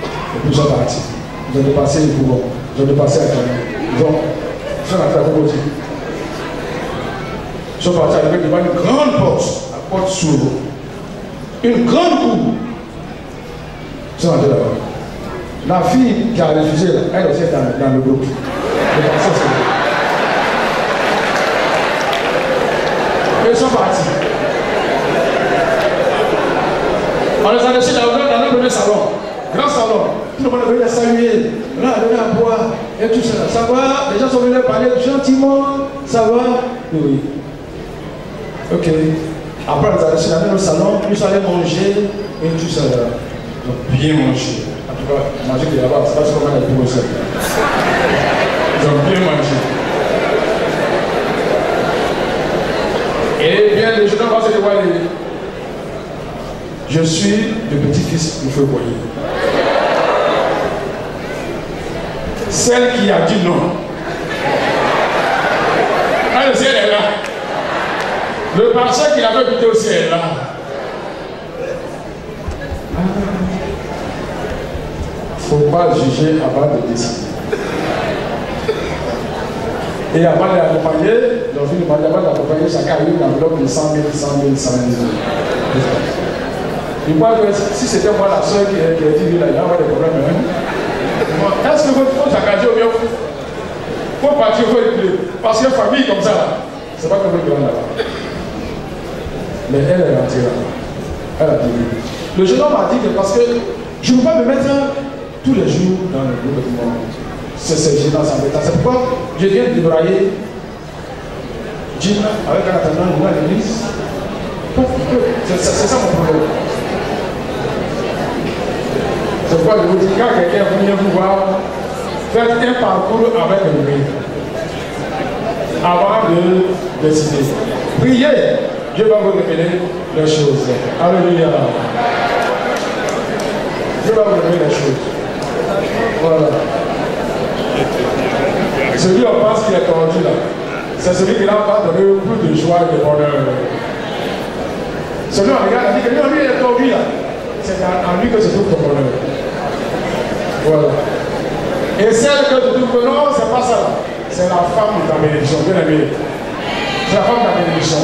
Et puis ils sont partis. Ils ont dépassé le pouvoir. Ils ont dépassé la caméra. Ils sont rentrés à côté. Ils sont partis arriver devant une grande porte. La porte s'ouvre. Une grande cour. Ils sont rentrés là-bas. La fille qui a refusé, elle aussi est dans le groupe. Ils sont partis. On les a laissés dans le premier salon. Grand salon. Tout le monde est venu les saluer. On a donné à boire. Et tout ça. Ça va? Les gens sont venus parler gentiment. Ça va? Oui. Ok. Après, on les a laissés dans le salon. Ils sont allés manger. Et tout ça. Ils ont bien mangé. En tout cas, manger de là-bas, c'est pas ce qu'on a dit aussi. Ils ont bien mangé. Et bien, les jeunes vont se dévoiler. Je suis le petit-fils du feu boyer. Celle qui a dit non. Elle aussi, elle est là. Le pasteur qui l'avait buté aussi est là. Il ne faut pas juger avant de décider. Et avant de l'accompagner, avant d'accompagner, chacun a eu une enveloppe de 100 000, 100 000, 100 000. Je crois que si c'était moi la soeur qui a dit là, il y a des problèmes. Hein? Est-ce que vous faut s'engager au mieux? Il faut partir, il faut écouter. Parce que famille comme ça, c'est pas comme le grand là-bas. Mais elle est rentrée là. Elle a dit oui. Le jeune homme a dit que parce que je ne peux pas me mettre tous les jours dans le groupe de monde. C'est gênant, ça m'étonne. C'est pourquoi je viens de débrailler Jim avec un attendant à l'église. C'est ça mon problème. C'est pourquoi je vous dis, quand quelqu'un vient vous voir, faites un parcours avec lui avant de décider. Priez, Dieu va vous révéler les choses. Alléluia. Dieu va vous révéler les choses. Voilà. Celui on pense qu'il est tordu là, c'est celui qui n'a pas donné plus de joie et de bonheur. Celui on regarde et dit que lui il est tordu là. C'est en lui que se trouve ton bonheur. Voilà. Et celle que tu trouves que non, c'est pas ça. C'est la femme de ta bénédiction, bien aimé. C'est la femme de ta bénédiction.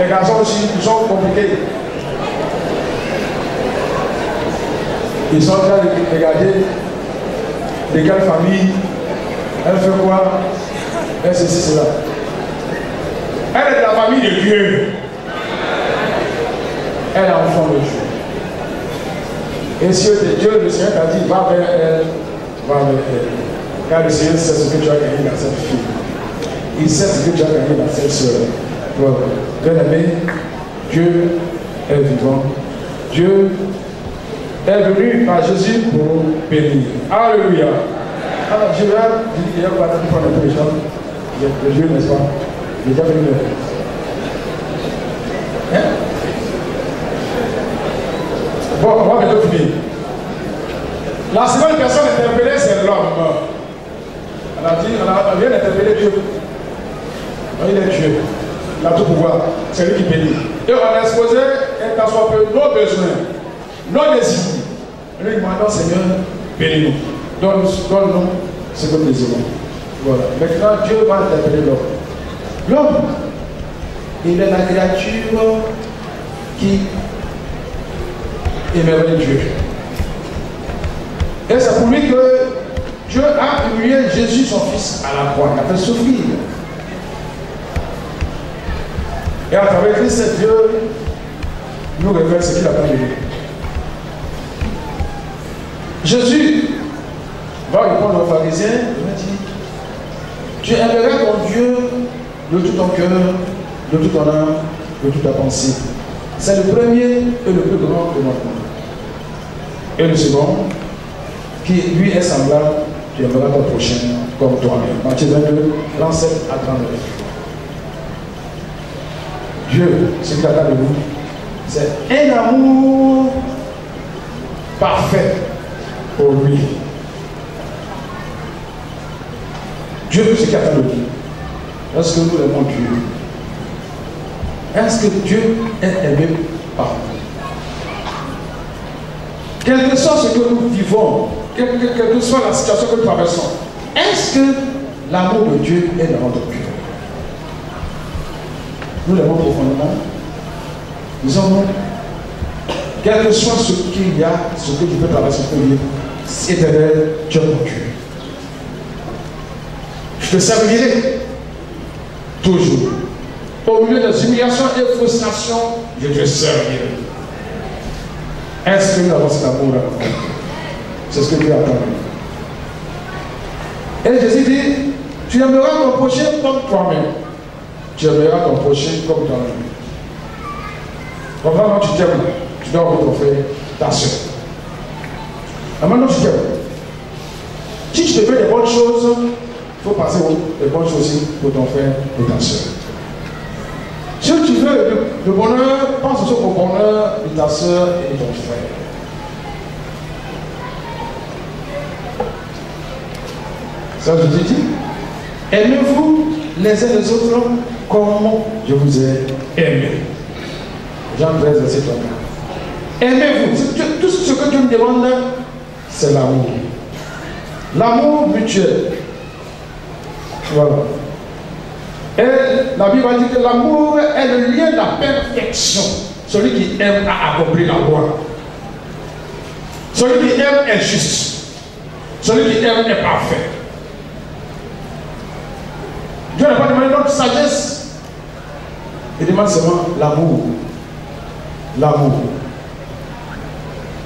Les garçons aussi, ils sont compliqués. Ils sont en train de regarder de quelle famille, elle fait quoi, elle ceci, cela. Elle est de la famille de Dieu. Elle est enfant de Dieu. Et si Dieu, le Seigneur t'a dit, va vers elle, va vers elle. Car le Seigneur sait ce que tu as gagné dans cette fille. Il sait ce que tu as gagné dans cette soeur. Bien aimé, Dieu est vivant. Dieu est venu par Jésus pour bénir. Alléluia. Alors, je vais dire, il y a pas de prendre les gens. Le Dieu, n'est-ce pas? Il est déjà venu. Hein? Bon, on va bientôt finir. La seconde personne interpellée, c'est l'homme. On vient d'interpeller Dieu. Il est Dieu. Il a tout pouvoir. C'est lui qui bénit. Et on a exposé, et qu'à soit peu, nos besoins, nos désirs. Nous demandons, Seigneur, bénis-nous. Donne-nous ce que nous désirons. Voilà. Maintenant, Dieu va interpeller l'homme. L'homme, il est la créature qui émerveille Dieu. Et c'est pour lui que Dieu a humilié Jésus, son fils, à la croix. Il a fait souffrir. Et à travers Christ, Dieu nous révèle ce qu'il a fait de nous. Jésus va répondre aux pharisiens, il va dire, tu aimerais ton Dieu de tout ton cœur, de toute ton âme, de toute ta pensée. C'est le premier et le plus grand commandement. Et le second, qui lui est semblable, tu aimeras ton prochain comme toi-même. Matthieu 22, 37 à 39. Dieu, ce qu'il attend de vous, c'est un amour parfait pour lui. Dieu, ce qu'il attend de nous. Est-ce que nous aimons Dieu? Est-ce que Dieu est aimé par nous? Quel que soit ce que nous vivons, quelle que soit la situation que nous traversons, est-ce que l'amour de Dieu est dans notre cœur? Nous l'aimons profondément. Disons-nous, quel que soit ce qu'il y a, ce que tu peux traverser pour vivre, éternel, tu es mon Dieu. Je te servirai toujours. Au milieu des humiliations et frustrations, je te servirai. Est-ce que nous avons cet amour-là? C'est ce que Dieu attend. Et Jésus dit, tu aimeras ton prochain comme toi-même. Tu aimeras ton prochain comme toi-même. Donc vraiment, tu t'aimes, tu dois avoir ton frère, ta soeur. Et maintenant, tu t'aimes. Si tu te fais des bonnes choses, il faut passer des bonnes choses aussi pour ton frère et ta soeur. Si tu veux le bonheur, pense aussi au bonheur de ta soeur et de ton frère. Ça, Jésus dit, aimez-vous les uns les autres comme je vous ai aimé. Jean 13, verset 34. Aimez-vous. Tout ce que Dieu me demande, c'est l'amour. L'amour mutuel. Voilà. Et la Bible dit que l'amour est le lien de la perfection. Celui qui aime a accompli la loi. Celui qui aime est juste. Celui qui aime est parfait. Dieu n'a pas demandé notre sagesse. Il demande seulement l'amour. L'amour.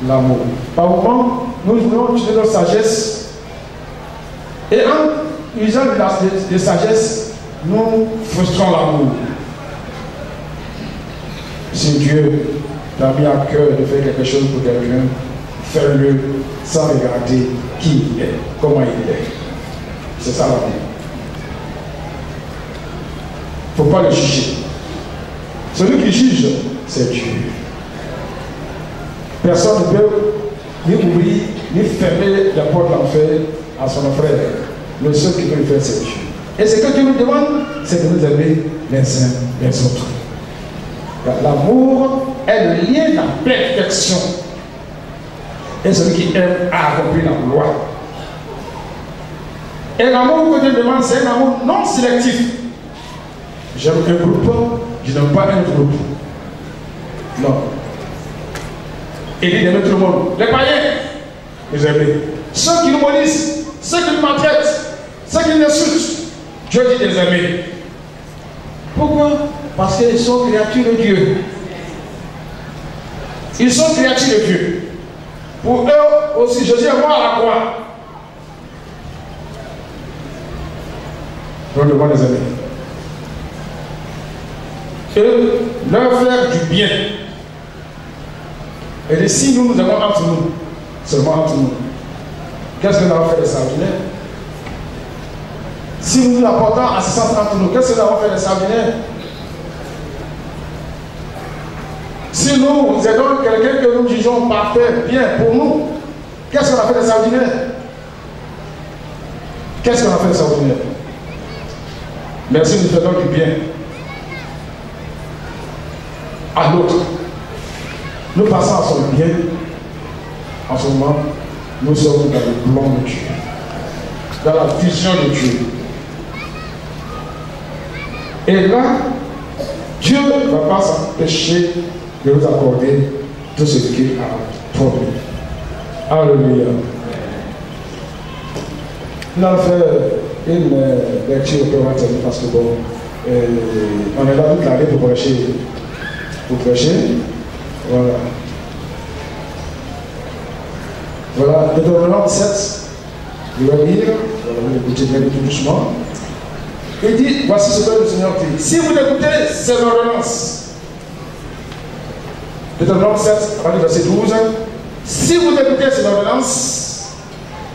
L'amour. Par moment, nous voulons utiliser notre sagesse. Et en usant de sagesse, nous frustrons l'amour. Si Dieu t'a mis à cœur de faire quelque chose pour quelqu'un, fais-le sans regarder qui il est, comment il est. C'est ça l'amour. Il ne faut pas le juger. Celui qui juge, c'est Dieu. Personne ne peut ni ouvrir, ni fermer la porte d'enfer à son frère. Le seul qui peut le faire, c'est Dieu. Et ce que Dieu nous demande, c'est de nous aimer les uns les autres. L'amour est le lien de la perfection. Et celui qui aime a accompli la loi. Et l'amour que Dieu demande, c'est un amour non sélectif. J'aime un groupe, je n'aime pas un autre groupe. Non. Il dit d'aimer tout le monde. Les païens, les aimer. Ceux qui nous maudissent, ceux qui nous maltraitent, ceux qui nous insultent, Dieu dit de les aimer. Pourquoi? Parce qu'ils sont créatures de Dieu. Ils sont créatures de Dieu. Pour eux aussi, Jésus est mort à la croix. Donc, devons les aimer. Et leur faire du bien. Et si nous avons entre nous, seulement entre nous, qu'est-ce que nous avons fait des sardinaires? Si nous apportons assistance entre nous, qu'est-ce que nous avons fait des sardinaires? Si nous aidons quelqu'un que nous jugeons parfait, bien pour nous, qu'est-ce qu'on a fait des sardinaires? Qu'est-ce qu'on a fait des sardinaires? Merci, nous faisons du bien à l'autre. Nous passons à son bien. En ce moment, nous sommes dans le plan de Dieu, dans la vision de Dieu. Et là, Dieu ne va pas s'empêcher de nous accorder tout ce qu'il a promis. Alléluia. Nous allons faire une lecture opérative parce que bon, on est là toute l'année pour prêcher. Voilà. Voilà, Deutéronome 7, je vais lire, vous écoutez bien tout doucement. Il dit, voici ce que le Seigneur dit. Si vous écoutez ces ordonnances, Deutéronome 7, verset 12, si vous écoutez ces ordonnances,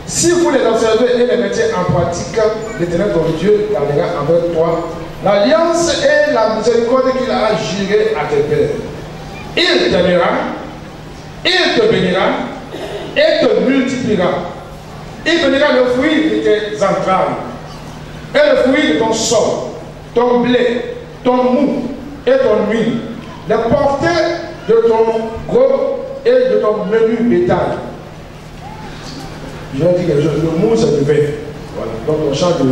si vous les observez et les mettez en pratique, l'Éternel ton Dieu gardera avec toi l'alliance et la miséricorde qu'il a juré à tes pères. Il t'aimera, il te bénira et te multipliera. Il bénira le fruit de tes entrailles et le fruit de ton sol, ton blé, ton mou et ton huile, les portées de ton gros et de ton menu bétail. Je vais dire quelque chose, le mou c'est le vin. Voilà. Donc on change de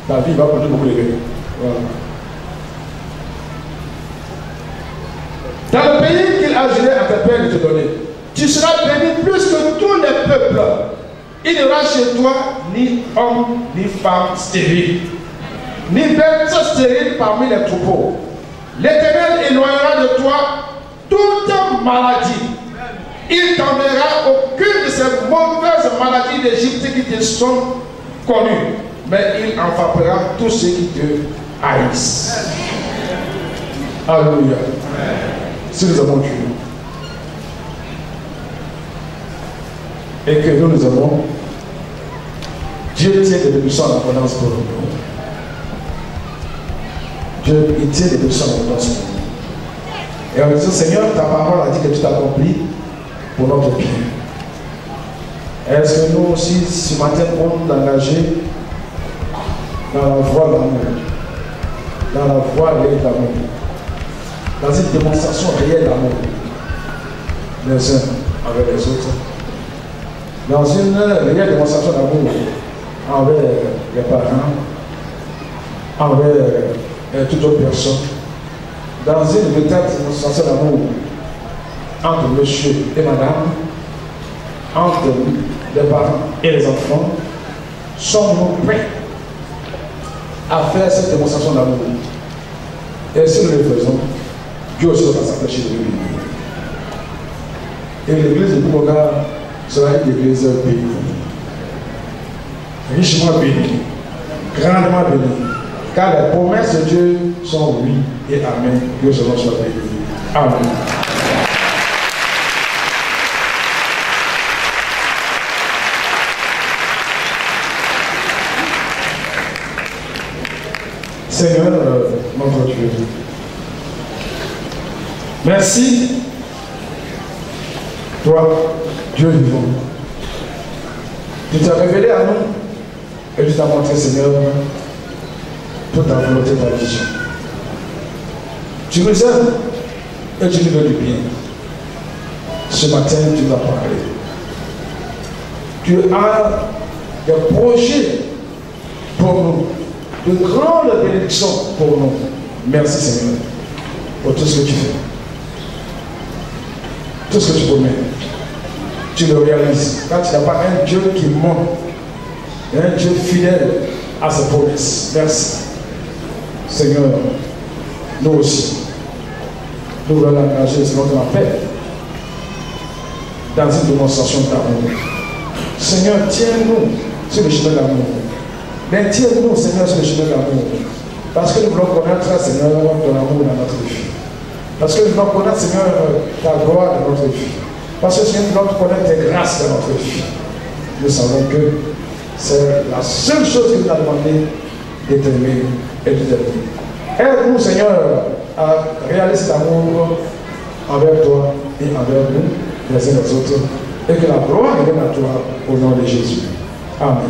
ta vie, il va porter beaucoup de vin. Voilà. Dans le pays qu'il a juré à tes pères de te donner, tu seras béni plus que tous les peuples. Il n'y aura chez toi ni homme, ni femme stérile, ni bête stérile parmi les troupeaux. L'Éternel éloignera de toi toute maladie. Il t'enverra aucune de ces mauvaises maladies d'Égypte qui te sont connues, mais il en frappera tous ceux qui te haïssent. Alléluia. Si nous avons Dieu et que nous avons, Dieu tient des bénédictions en abondance pour nous. Dieu tient des bénédictions en abondance pour nous. Et on dit, Seigneur, ta parole a dit que tu t'accomplis pour notre bien. Est-ce que nous aussi, ce matin, pouvons nous engager dans la voie de l'amour, dans la voie réelle d'amour, dans une démonstration réelle d'amour, les uns avec les autres, dans une réelle démonstration d'amour envers les parents, envers toute autre personne, dans une véritable démonstration d'amour entre monsieur et madame, entre les parents et les enfants, sommes-nous prêts à faire cette démonstration d'amour? Et si nous le faisons, Dieu aussi va s'empêcher de nous. Et l'église de Bouboga sera une église bénie, richement bénie, grandement bénie, car les promesses de Dieu sont oui et amen. Dieu soit béni. Amen. Seigneur, notre Dieu, merci, toi, Dieu vivant. Tu t'es révélé à nous et tu t'as montré, Seigneur, toute ta volonté, ta vision. Tu nous aimes et tu nous veux du bien. Ce matin, tu nous as parlé. Tu as des projets pour nous, de grandes bénédictions pour nous. Merci, Seigneur, pour tout ce que tu fais. Tout ce que tu promets, tu le réalises. Quand tu n'as pas un Dieu qui ment, un Dieu fidèle à ses promesses. Merci. Seigneur, nous aussi, nous voulons engager selon ton appel dans une démonstration d'amour. Seigneur, tiens-nous sur le chemin d'amour. Mais tiens-nous, Seigneur, sur le chemin d'amour. Parce que nous voulons connaître, Seigneur, ton amour dans notre vie. Parce que nous voulons connaître, Seigneur, ta gloire dans notre vie. Parce que, Seigneur, nous voulons connaître tes grâces dans notre vie. Nous savons que c'est la seule chose que nous avons demandé de t'aimer et de t'aimer. Aide-nous, Seigneur, à réaliser cet amour envers toi et envers nous, les uns les autres. Et que la gloire revienne à toi au nom de Jésus. Amen.